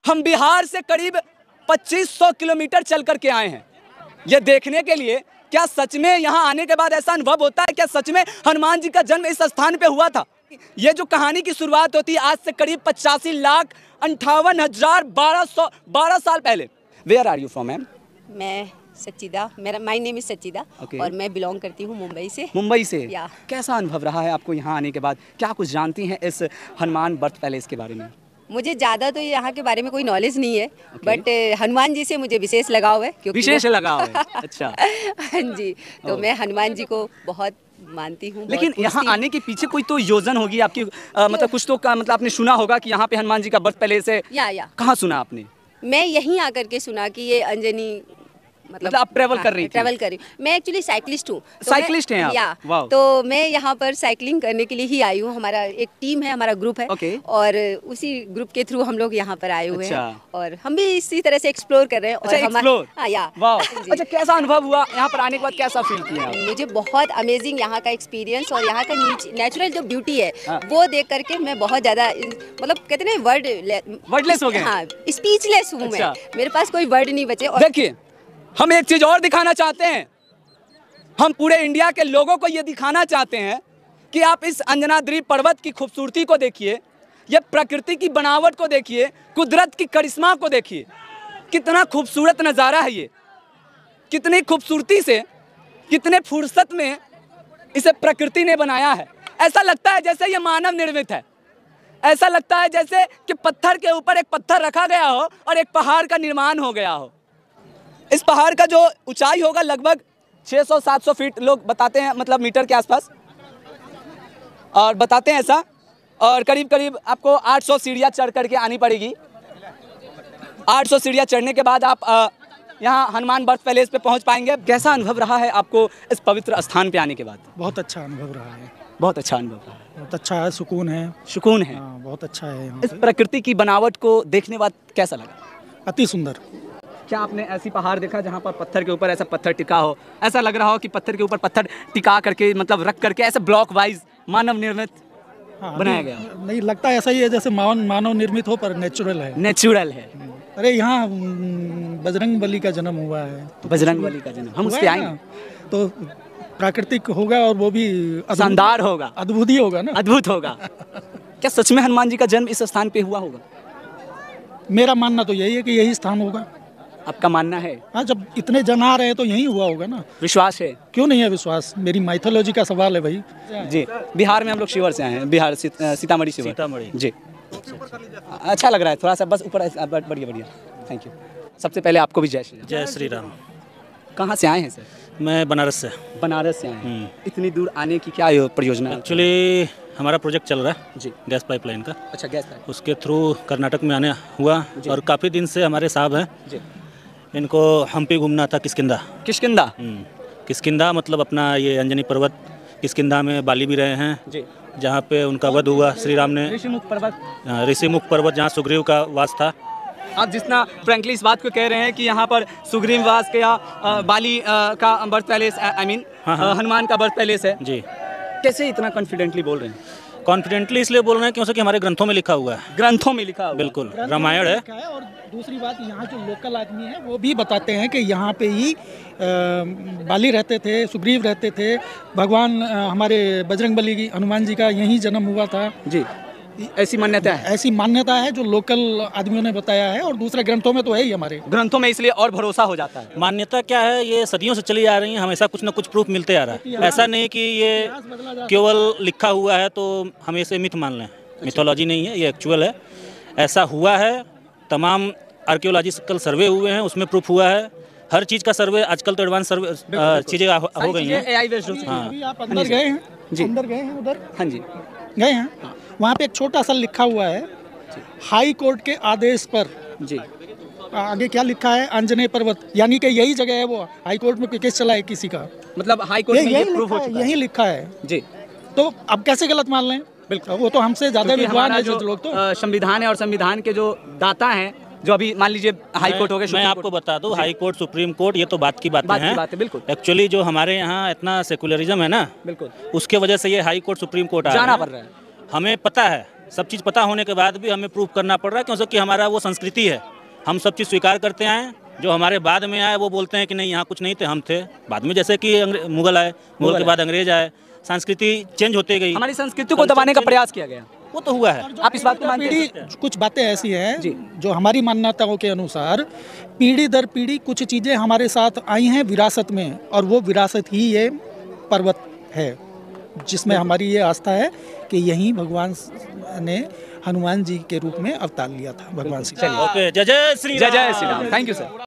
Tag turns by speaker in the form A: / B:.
A: हम बिहार से करीब 2500 किलोमीटर चल करके आए हैं ये देखने के लिए। क्या सच में यहाँ आने के बाद ऐसा अनुभव होता है? क्या सच में हनुमान जी का जन्म इस स्थान पे हुआ था? ये जो कहानी की शुरुआत होती है आज से करीब 85,58,12 साल पहले। Where are you from ma'am?
B: मैं Sachida, my name is Sachida और मैं बिलोंग करती हूँ मुंबई से।
A: मुंबई से?
B: या।
A: कैसा अनुभव रहा है आपको यहाँ आने के बाद? क्या कुछ जानती हैं इस हनुमान बर्थ पैलेस के बारे में?
B: मुझे ज़्यादा तो यहाँ के बारे में कोई नॉलेज नहीं है, बट हनुमान जी से मुझे विशेष लगाव है।
A: विशेष लगाव है? अच्छा।
B: हाँ जी, तो मैं हनुमान जी को बहुत मानती हूँ।
A: लेकिन यहाँ आने के पीछे कोई तो योजना होगी आपकी, मतलब कुछ तो मतलब आपने सुना होगा कि यहाँ पे हनुमान जी का बर्थ पैलेस है।
B: या
A: कहाँ सुना आपने?
B: मैं यहीं आकर के सुना कि ये अंजनी
A: मतलब आप ट्रैवल कर रही थी?
B: ट्रैवल कर रही हूँ। मैं एक्चुअली साइकिलिस्ट हूँ।
A: साइकिलिस्ट हैं आप?
B: या। तो मैं यहाँ पर साइकिलिंग करने के लिए ही आई हूँ। हमारा एक टीम है, हमारा ग्रुप है। और उसी ग्रुप के थ्रू हम लोग यहाँ पर आए हुए हैं और हम भी इसी तरह से एक्सप्लोर कर रहे हैं। और
A: अच्छा, कैसा अनुभव हुआ यहाँ पर आने के बाद? कैसा फील किया?
B: मुझे बहुत अमेजिंग यहाँ का एक्सपीरियंस और यहाँ का नेचुरल जो ब्यूटी है वो देख करके मैं बहुत ज़्यादा, मतलब कहते हैं
A: वर्डलेस हो गए।
B: हाँ, स्पीचलेस हूँ मैं। मेरे पास कोई वर्ड नहीं बचे।
A: देखिए, हम एक चीज और दिखाना चाहते हैं। हम पूरे इंडिया के लोगों को ये दिखाना चाहते हैं कि आप इस अंजनाद्री पर्वत की खूबसूरती को देखिए, ये प्रकृति की बनावट को देखिए, कुदरत की करिश्मा को देखिए। कितना खूबसूरत नज़ारा है ये, कितनी खूबसूरती से, कितने फुर्सत में इसे प्रकृति ने बनाया है। ऐसा लगता है जैसे ये मानव निर्मित है। ऐसा लगता है जैसे कि पत्थर के ऊपर एक पत्थर रखा गया हो और एक पहाड़ का निर्माण हो गया हो। इस पहाड़ का जो ऊंचाई होगा लगभग 600-700 फीट लोग बताते हैं, मतलब मीटर के आसपास, और बताते हैं ऐसा। और करीब करीब आपको 800 सीढ़ियाँ चढ़ करके आनी पड़ेगी। 800 सीढ़ियाँ चढ़ने के बाद आप यहाँ हनुमान बर्थ पैलेस पे पहुँच पाएंगे। कैसा अनुभव रहा है आपको इस पवित्र स्थान पे आने के बाद?
C: बहुत अच्छा अनुभव रहा है।
A: बहुत अच्छा अनुभव रहा है।
C: बहुत अच्छा है, सुकून है।
A: सुकून है?
C: हाँ, बहुत अच्छा है। यहाँ
A: इस प्रकृति की बनावट को देखने बाद कैसा लगा?
C: अति सुंदर।
A: क्या आपने ऐसी पहाड़ देखा जहाँ पर पत्थर के ऊपर ऐसा पत्थर टिका हो? ऐसा लग रहा हो कि पत्थर के ऊपर पत्थर टिका करके, मतलब रख करके ऐसे ब्लॉक वाइज मानव निर्मित बनाया गया?
C: नहीं लगता, ऐसा ही है जैसे मानव निर्मित हो पर नेचुरल है।
A: नेचुरल है।
C: अरे यहाँ बजरंग बली का जन्म हुआ है।
A: तो बजरंग बली का जन्म, हम उस पे आएंगे
C: तो प्राकृतिक होगा और वो भी
A: शानदार होगा,
C: अद्भुत ही होगा ना।
A: अद्भुत होगा। क्या सच में हनुमान जी का जन्म इस स्थान पे हुआ होगा?
C: मेरा मानना तो यही है कि यही स्थान होगा।
A: आपका मानना है?
C: हाँ, जब इतने जन आ रहे हैं तो यही हुआ होगा ना।
A: विश्वास है?
C: क्यों नहीं है विश्वास? मेरी माइथोलॉजी का सवाल है भाई।
A: जी, बिहार में हम लोग शिवर से आए हैं। बिहार सीतामढ़ी शिवर।
D: सीतामढ़ी
A: जी। अच्छा लग रहा है थोड़ा सा, बस ऊपर। बढ़िया बढ़िया, थैंक यू। सबसे पहले आपको भी जय श्री राम।
D: जय श्री राम।
A: कहाँ से आए हैं सर?
D: मैं बनारस से।
A: बनारस से आए हैं। इतनी दूर आने की क्या परियोजना है?
D: एक्चुअली हमारा प्रोजेक्ट चल रहा है
A: जी,
D: गैस पाइपलाइन का।
A: अच्छा, गैस पाइप।
D: उसके थ्रू कर्नाटक में आने हुआ और काफ़ी दिन से हमारे साहब हैं
A: जी,
D: इनको हम्पी घूमना था, किष्किंधा।
A: किष्किंधा?
D: किष्किंधा मतलब अपना ये अंजनी पर्वत, किष्किंधा में बाली भी रहे हैं
A: जी,
D: जहाँ पे उनका वध हुआ श्री राम ने।
A: ऋषिमुख पर्वत?
D: ऋषिमुख पर्वत, जहाँ सुग्रीव का वास था।
A: आप जितना फ्रैंकली इस बात को कह रहे हैं कि यहाँ पर सुग्रीव वास के या बाली का birth palace, I mean Hanuman का बर्थ पैलेस है
D: जी,
A: कैसे इतना कॉन्फिडेंटली बोल रहे हैं?
D: कॉन्फिडेंटली इसलिए बोल रहे हैं क्योंकि हमारे ग्रंथों में लिखा हुआ है।
A: ग्रंथों में लिखा हुआ?
D: बिल्कुल, रामायण है।
C: और दूसरी बात, यहाँ जो लोकल आदमी है वो भी बताते हैं कि यहाँ पे ही बाली रहते थे, सुग्रीव रहते थे, भगवान हमारे बजरंगबली की, हनुमान जी का यहीं जन्म हुआ था।
A: जी, ऐसी मान्यता है? ऐसी
C: मान्यता है जो लोकल आदमियों ने बताया है, और दूसरे ग्रंथों में तो है ही, हमारे
A: ग्रंथों में, इसलिए और भरोसा हो जाता है।
D: मान्यता क्या है, ये सदियों से चली आ रही है, हमेशा कुछ ना कुछ प्रूफ मिलते आ रहा है। ऐसा नहीं कि ये केवल लिखा हुआ है तो हम इसे मिथ मान लें। मिथोलॉजी नहीं है, ये एक्चुअल है, ऐसा हुआ है। तमाम आर्कियोलॉजिकल सर्वे हुए हैं, उसमें प्रूफ हुआ है। हर चीज़ का सर्वे, आजकल तो एडवांस सर्वे चीज़ें हो गई हैं।
A: AI बेस्ड हो चुकी हैं।
C: अभी आप अंदर गए हैं?
A: जी,
C: अंदर गए हैं उधर?
A: हाँ जी,
C: गए हैं। वहाँ पे एक छोटा सा लिखा हुआ है, हाई कोर्ट के आदेश पर।
A: जी,
C: आगे क्या लिखा है? अंजनेय पर्वत, यानी कि यही जगह है वो। हाई कोर्ट में केस चला है किसी का,
A: मतलब हाई कोर्ट में ये प्रूफ हो चुका है।
C: यही लिखा है
A: जी।
C: तो अब कैसे गलत मान लें? बिल्कुल, वो तो हमसे ज्यादा विद्वान है जो लोग। तो
A: संविधान है और संविधान के जो दाता हैं, जो अभी मान लीजिए हाई कोर्ट हो गए।
D: मैं आपको बता दूं, हाई कोर्ट, सुप्रीम कोर्ट, ये तो बात की बातें हैं।
A: बिल्कुल।
D: एक्चुअली जो हमारे यहाँ इतना सेकुलरिज्म है ना,
A: बिल्कुल,
D: उसके वजह से ये हाई कोर्ट, सुप्रीम कोर्ट
A: जाना पड़ रहा है।
D: हमें पता है सब चीज़ पता होने के बाद भी हमें प्रूफ करना पड़ रहा है, क्योंकि हमारा वो संस्कृति है। हम सब चीज़ स्वीकार करते आए। जो हमारे बाद में आए वो बोलते हैं कि नहीं यहाँ कुछ नहीं थे, हम थे बाद में, जैसे कि मुगल आए, मुगल के बाद अंग्रेज आए, संस्कृति चेंज होते गई,
A: हमारी संस्कृति को दबाने का प्रयास किया गया,
D: वो तो हुआ है।
A: आप इस बात को मानते हैं?
C: कुछ बातें ऐसी हैं जो हमारी मान्यताओं के अनुसार पीढ़ी दर पीढ़ी कुछ चीज़ें हमारे साथ आई हैं विरासत में, और वो विरासत ही ये पर्वत है, जिसमें हमारी ये आस्था है कि यहीं भगवान ने हनुमान जी के रूप में अवतार लिया था, भगवान श्री राम।
D: ओके, जय जय श्री राम।
A: जय जय Shri Ram. Thank you sir.